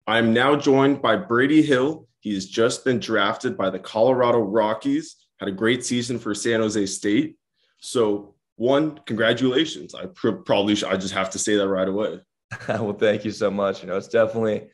I'm now joined by Brady Hill. He's just been drafted by the Colorado Rockies, had a great season for San Jose State. So, one, congratulations. I just have to say that right away. Well, thank you so much. It's definitely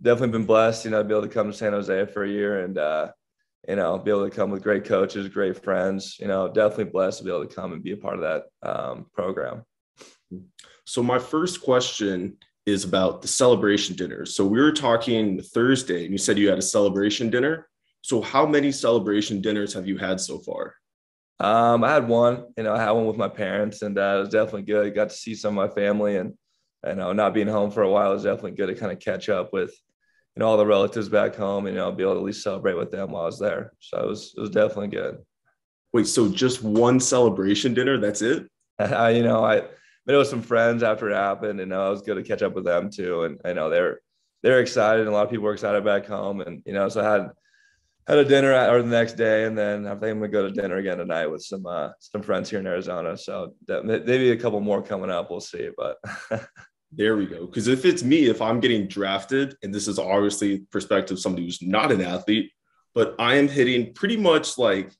been blessed, to be able to come to San Jose for a year and be able to come with great coaches, great friends. Definitely blessed to be able to come and be a part of that program. So, my first question is about the celebration dinner. So, we were talking Thursday, and you said you had a celebration dinner. So, how many celebration dinners have you had so far? I had one, I had one with my parents, and it was definitely good. Got to see some of my family, and not being home for a while is definitely good to kind of catch up with, all the relatives back home, and be able to at least celebrate with them while I was there. So it was definitely good. Wait, so just one celebration dinner? That's it? I met with some friends after it happened, and it was good to catch up with them too. And I know they're excited, and a lot of people were excited back home. And so I had a dinner or the next day, and then I think I'm gonna go to dinner again tonight with some friends here in Arizona. So maybe a couple more coming up. We'll see, but. There we go. Because if it's me, if I'm getting drafted, and this is obviously perspective of somebody who's not an athlete, but I am hitting pretty much like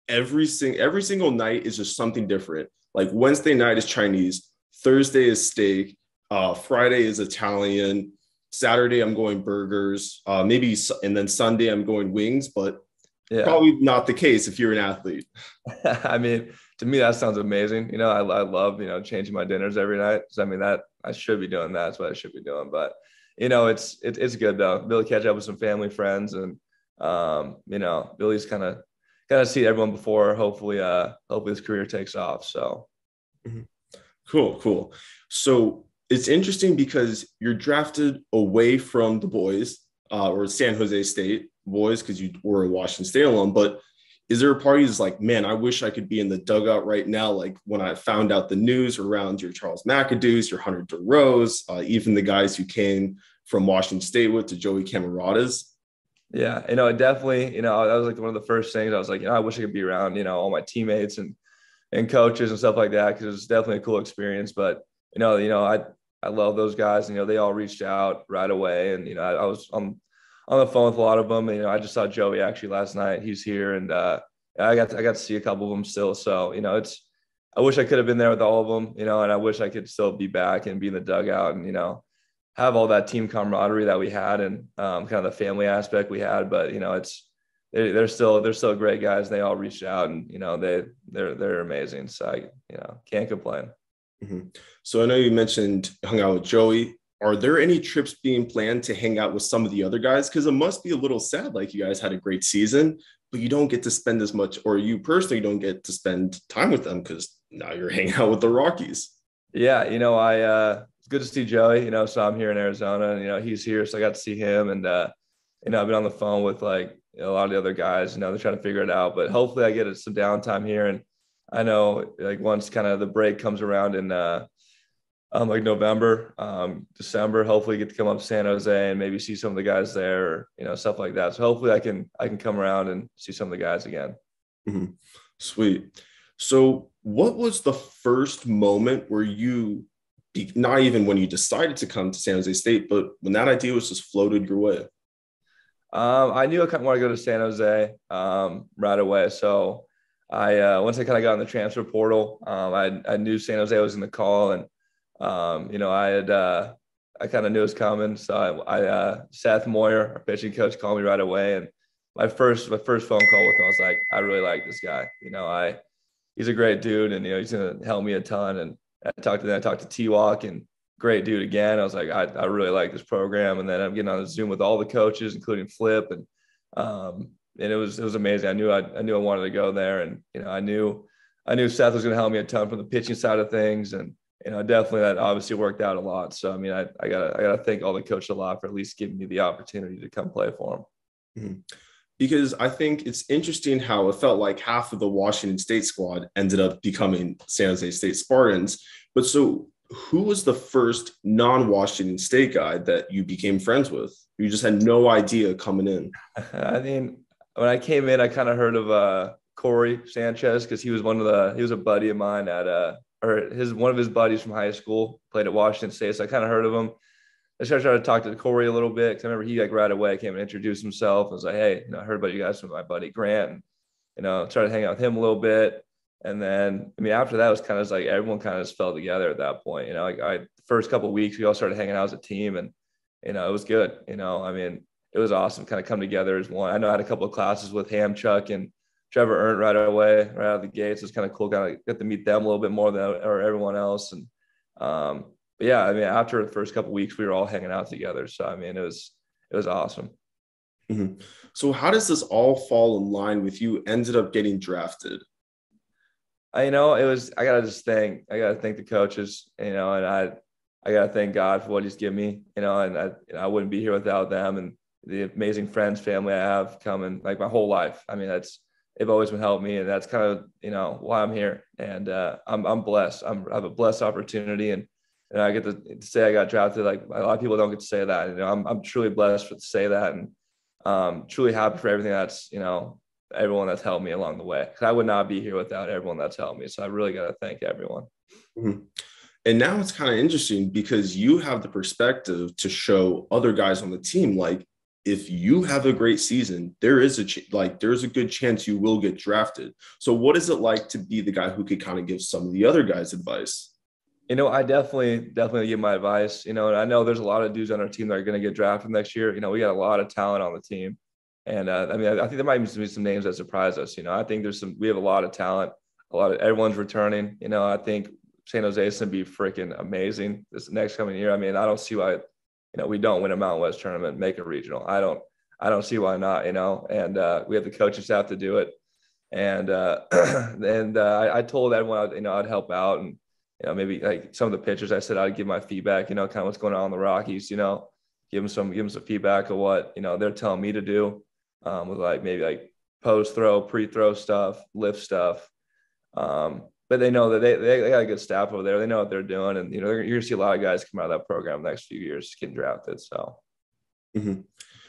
every single night is just something different. Like Wednesday night is Chinese, Thursday is steak, Friday is Italian, Saturday I'm going burgers, maybe, and then Sunday I'm going wings, but Yeah. probably not the case if you're an athlete. I mean, to me, that sounds amazing. I love, changing my dinners every night. So, that I should be doing that. That's what I should be doing. But, it's good though. Be able to catch up with some family, friends, and, Billy's kind of see everyone before hopefully his career takes off. So. Mhm. Cool. So it's interesting because you're drafted away from the boys or San Jose State boys because you were a Washington State alum. But is there a part of you that's like, man, I wish I could be in the dugout right now? Like when I found out the news around your Charles McAdoo's, your Hunter DeRose, even the guys who came from Washington State with to Joey Camaradas. Yeah, it definitely, that was like one of the first things I was like, I wish I could be around, all my teammates and coaches and stuff like that because it was definitely a cool experience. But I love those guys. They all reached out right away, and I was on the phone with a lot of them. And, I just saw Joey actually last night. He's here, and I got to see a couple of them still. So I wish I could have been there with all of them. And I wish I could still be back and be in the dugout and have all that team camaraderie that we had and kind of the family aspect we had. But they're still great guys. They all reached out, and they're amazing. So I can't complain. Mm-hmm. So I know you mentioned hung out with Joey. Are there any trips being planned to hang out with some of the other guys? Because it must be a little sad, like you guys had a great season, but you don't get to spend as much, or you personally don't get to spend time with them because now you're hanging out with the Rockies. Yeah, it's good to see Joey. So I'm here in Arizona, and he's here, so I got to see him, and I've been on the phone with like a lot of the other guys. They're trying to figure it out, but hopefully I get some downtime here, and I know like once kind of the break comes around in like November, December, hopefully get to come up to San Jose and maybe see some of the guys there, or, stuff like that. So hopefully I can come around and see some of the guys again. Mm-hmm. Sweet. So what was the first moment where not even when you decided to come to San Jose State, but when that idea was just floated your way? I knew I kind of wanted to go to San Jose right away. So once I kind of got in the transfer portal, I knew San Jose was in the call, and I kind of knew it was coming. So Seth Moyer, our pitching coach, called me right away, and my first phone call with him, I was like, I really like this guy. He's a great dude, and he's gonna help me a ton. And I talked to T-Walk, and great dude again. I was like, I really like this program. And then I'm getting on the Zoom with all the coaches, including Flip, and it was amazing. I knew I wanted to go there, and I knew Seth was going to help me a ton from the pitching side of things, and definitely that obviously worked out a lot. So I gotta thank all the coaches a lot for at least giving me the opportunity to come play for them. Mm-hmm. Because I think it's interesting how it felt like half of the Washington State squad ended up becoming San Jose State Spartans. But so who was the first non-Washington State guy that you became friends with? You just had no idea coming in. I mean, when I came in, I kind of heard of Corey Sanchez because he was a buddy of mine at one of his buddies from high school played at Washington State. So I kind of heard of him. I started trying to talk to Corey a little bit because I remember he like right away came and introduced himself. I was like, hey, I heard about you guys from my buddy Grant, and started hanging out with him a little bit. And then, I mean, after that, it was kind of like everyone kind of just fell together at that point. Like the first couple of weeks, we all started hanging out as a team, and it was good. I mean, it was awesome, kind of come together as one. I know I had a couple of classes with Ham, Chuck, and Trevor Ernst right away, right out of the gates. It was kind of cool, kind of get to meet them a little bit more than or everyone else. And but yeah, I mean, after the first couple of weeks, we were all hanging out together. So I mean, it was awesome. Mm-hmm. So how does this all fall in line with you ended up getting drafted? I gotta thank the coaches, and I gotta thank God for what he's given me, and I wouldn't be here without them and the amazing friends, family I have coming like my whole life. I mean, they've always been helping me, and that's kind of, why I'm here. And I'm blessed. I have a blessed opportunity, and I get to say I got drafted. Like a lot of people don't get to say that. I'm truly blessed to say that, and truly happy for everything that's, everyone that's helped me along the way. Because I would not be here without everyone that's helped me. So I really got to thank everyone. Mm-hmm. And now it's kind of interesting because you have the perspective to show other guys on the team, like, if you have a great season, there's a good chance you will get drafted. So what is it like to be the guy who could kind of give some of the other guys advice? I definitely give my advice, and I know there's a lot of dudes on our team that are going to get drafted next year. We got a lot of talent on the team. And I mean, I think there might be some names that surprise us. I think we have a lot of talent, everyone's returning. I think San Jose is going to be freaking amazing this next coming year. I mean, I don't see why, we don't win a Mountain West tournament, make a regional. I don't see why not, and we have the coaching staff to do it. And, I told everyone, I'd help out, and, maybe like some of the pitchers, I said, I'd give my feedback, kind of what's going on in the Rockies, give them some feedback of what, they're telling me to do, with maybe post throw, pre-throw stuff, lift stuff. But they know that they got a good staff over there. They know what they're doing. And, you're going to see a lot of guys come out of that program the next few years getting drafted. So. Mm-hmm.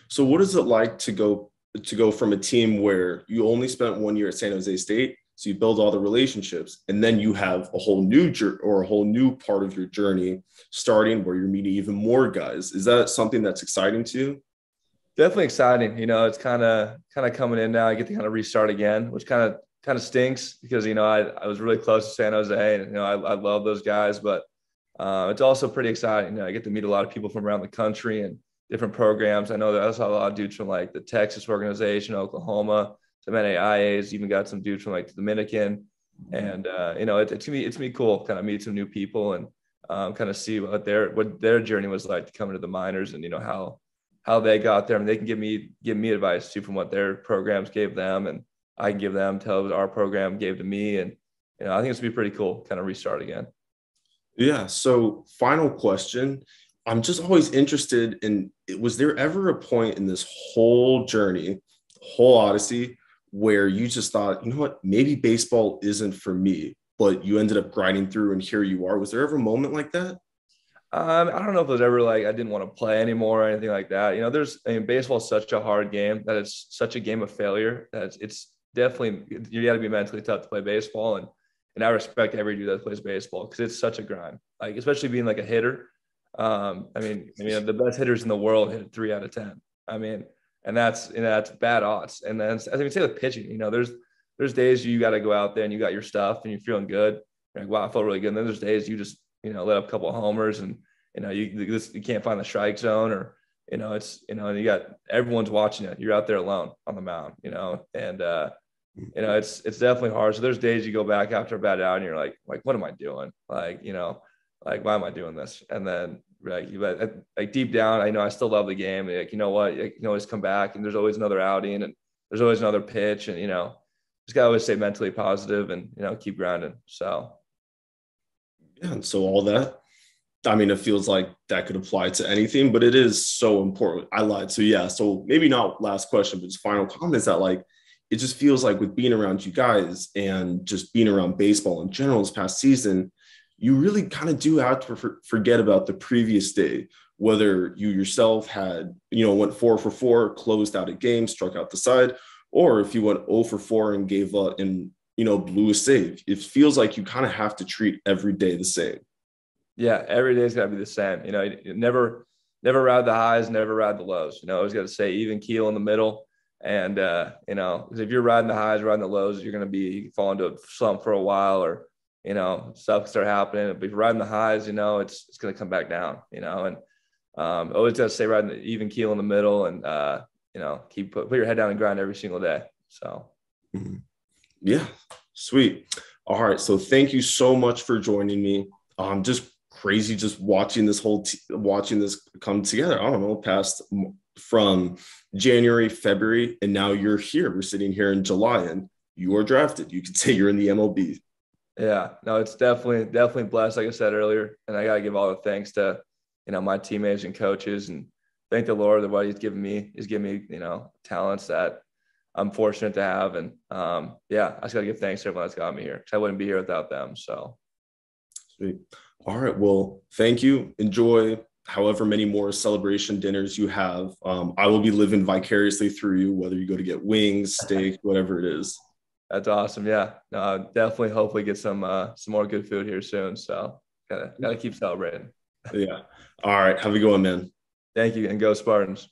So what is it like to go from a team where you only spent 1 year at San Jose State, so you build all the relationships, and then you have a whole new part of your journey starting where you're meeting even more guys? Is that something that's exciting to you? Definitely exciting. It's kind of coming in now. I get to kind of restart again, which kind of stinks because, I was really close to San Jose, and, I love those guys, but it's also pretty exciting. I get to meet a lot of people from around the country and different programs. I know that I saw a lot of dudes from the Texas organization, Oklahoma, some NAIAs, even got some dudes from the Dominican. And, it's gonna be cool, kind of meet some new people and kind of see what their journey was like to come into the minors, and, how they got there. I mean, they can give me advice too from what their programs gave them, and I can give them tell what our program gave to me. And, I think it's gonna be pretty cool, kind of restart again. Yeah. So final question. I'm just always interested in, was there ever a point in this whole journey, whole odyssey, where you just thought, what, maybe baseball isn't for me, but you ended up grinding through and here you are? Was there ever a moment like that? I don't know if it was ever I didn't want to play anymore or anything like that. Baseball is such a hard game that it's such a game of failure that it's definitely, you got to be mentally tough to play baseball. And I respect every dude that plays baseball because it's such a grind, especially being a hitter. The best hitters in the world hit 3 out of 10. I mean, and that's bad odds. And then as I say with pitching, there's days you got to go out there and you got your stuff and you're feeling good. You're like, wow, I felt really good. And then there's days you just, let up a couple of homers and, you can't find the strike zone, or, it's, and you got everyone's watching it. You're out there alone on the mound, and, it's definitely hard. So there's days you go back after a bad out and you're like, what am I doing? Why am I doing this? And then deep down, I know I still love the game. You know what, you can always come back, and there's always another outing, and there's always another pitch, and, just gotta always stay mentally positive and, keep grinding. So. Yeah. And so all that, I mean, it feels like that could apply to anything, but it is so important. I lied. So yeah. So maybe not last question, but just final comment is that it just feels like with being around you guys and just being around baseball in general this past season, you really kind of do have to forget about the previous day, whether you yourself had, went 4 for 4, closed out a game, struck out the side, or if you went 0 for 4 and gave up and, blew a save. It feels like you kind of have to treat every day the same. Yeah, every day's got to be the same. never ride the highs, never ride the lows. You know, I always got to say even keel in the middle. And, you know, 'cause if you're riding the highs, riding the lows, you're going to be, you can fall into a slump for a while, or, you know, stuff start happening. But if you're riding the highs, you know, it's going to come back down, you know, and always got to stay riding the even keel in the middle, and, you know, put your head down and grind every single day. So. Yeah, sweet. All right. So thank you so much for joining me. Just crazy, just watching this watching this come together. I don't know, past from January, February, and now you're here. We're sitting here in July, and you are drafted. You could say you're in the MLB. Yeah, no, it's definitely blessed, like I said earlier. And I got to give all the thanks to, you know, my teammates and coaches, and thank the Lord that what he's given me, you know, talents that I'm fortunate to have. And yeah, I just got to give thanks to everyone that's got me here, because I wouldn't be here without them. So. Sweet. All right. Well, thank you. Enjoy however many more celebration dinners you have. I will be living vicariously through you, whether you go to get wings, steak, whatever it is. That's awesome. Yeah, no, definitely. Hopefully, get some more good food here soon. So gotta keep celebrating. Yeah. All right. Have a good one, man. Thank you, and go Spartans.